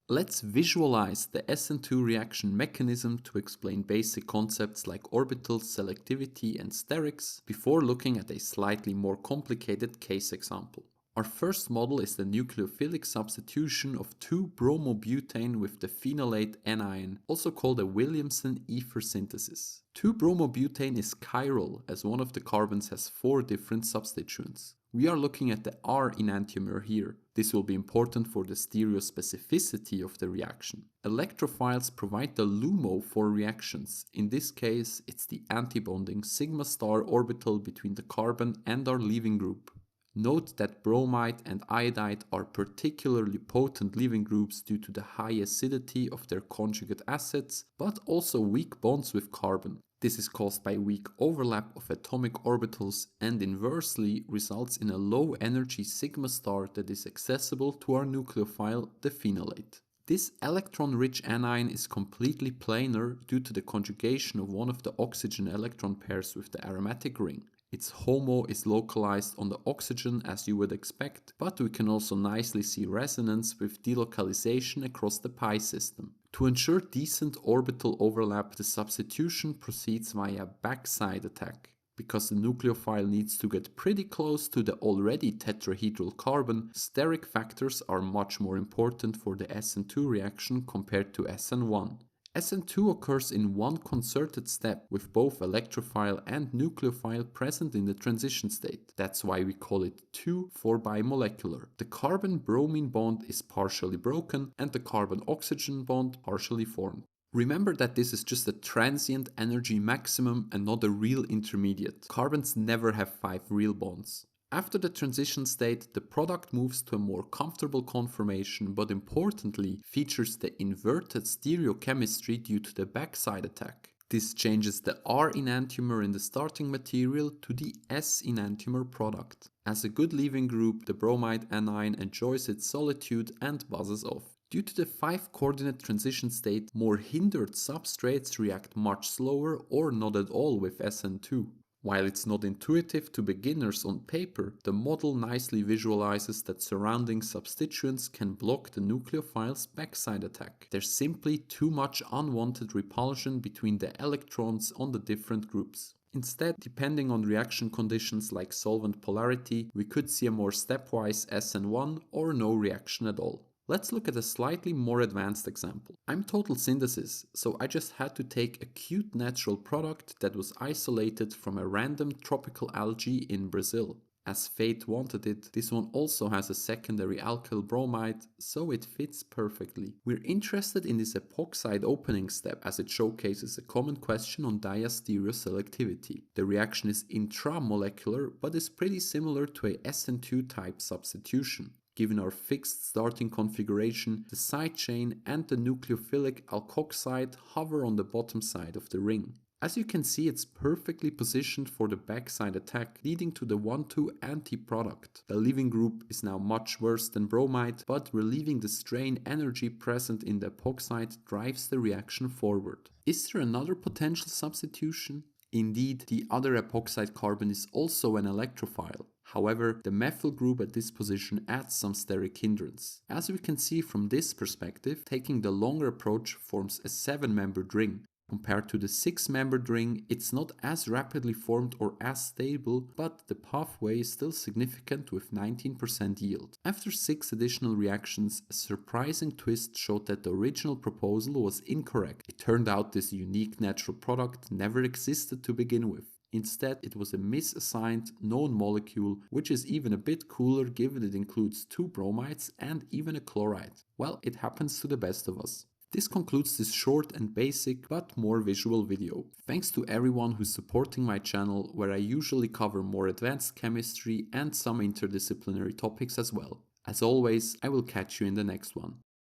Let's visualize the SN2 reaction mechanism to explain basic concepts like orbitals, selectivity, and sterics before looking at a slightly more complicated case example. Our first model is the nucleophilic substitution of 2-bromobutane with the phenolate anion, also called a Williamson ether synthesis. 2-bromobutane is chiral, as one of the carbons has 4 different substituents. We are looking at the R enantiomer here. This will be important for the stereospecificity of the reaction. Electrophiles provide the LUMO for reactions. In this case, it's the antibonding sigma star orbital between the carbon and our leaving group. Note that bromide and iodide are particularly potent leaving groups due to the high acidity of their conjugate acids, but also weak bonds with carbon. This is caused by weak overlap of atomic orbitals and inversely results in a low energy sigma star that is accessible to our nucleophile, the phenolate. This electron-rich anion is completely planar due to the conjugation of one of the oxygen electron pairs with the aromatic ring. Its HOMO is localized on the oxygen as you would expect, but we can also nicely see resonance with delocalization across the pi system. To ensure decent orbital overlap, the substitution proceeds via backside attack. Because the nucleophile needs to get pretty close to the already tetrahedral carbon, steric factors are much more important for the SN2 reaction compared to SN1. SN2 occurs in one concerted step with both electrophile and nucleophile present in the transition state. That's why we call it 2 for bimolecular. The carbon-bromine bond is partially broken and the carbon-oxygen bond partially formed. Remember that this is just a transient energy maximum and not a real intermediate. Carbons never have 5 real bonds. After the transition state, the product moves to a more comfortable conformation, but importantly features the inverted stereochemistry due to the backside attack. This changes the R enantiomer in the starting material to the S enantiomer product. As a good leaving group, the bromide anion enjoys its solitude and buzzes off. Due to the 5-coordinate transition state, more hindered substrates react much slower or not at all with SN2. While it's not intuitive to beginners on paper, the model nicely visualizes that surrounding substituents can block the nucleophile's backside attack. There's simply too much unwanted repulsion between the electrons on the different groups. Instead, depending on reaction conditions like solvent polarity, we could see a more stepwise SN1 or no reaction at all. Let's look at a slightly more advanced example. I'm total synthesis, so I just had to take a cute natural product that was isolated from a random tropical algae in Brazil. As fate wanted it, this one also has a secondary alkyl bromide, so it fits perfectly. We're interested in this epoxide opening step as it showcases a common question on diastereoselectivity. The reaction is intramolecular, but is pretty similar to a SN2 type substitution. Given our fixed starting configuration, the side chain and the nucleophilic alkoxide hover on the bottom side of the ring. As you can see, it's perfectly positioned for the backside attack, leading to the 1,2 anti-product. The leaving group is now much worse than bromide, but relieving the strain energy present in the epoxide drives the reaction forward. Is there another potential substitution? Indeed, the other epoxide carbon is also an electrophile. However, the methyl group at this position adds some steric hindrance. As we can see from this perspective, taking the longer approach forms a 7-membered ring. Compared to the 6-membered ring, it's not as rapidly formed or as stable, but the pathway is still significant with 19% yield. After 6 additional reactions, a surprising twist showed that the original proposal was incorrect. It turned out this unique natural product never existed to begin with. Instead, it was a misassigned known molecule, which is even a bit cooler given it includes 2 bromides and even a chloride. Well, it happens to the best of us. This concludes this short and basic but more visual video. Thanks to everyone who's supporting my channel, where I usually cover more advanced chemistry and some interdisciplinary topics as well. As always, I will catch you in the next one.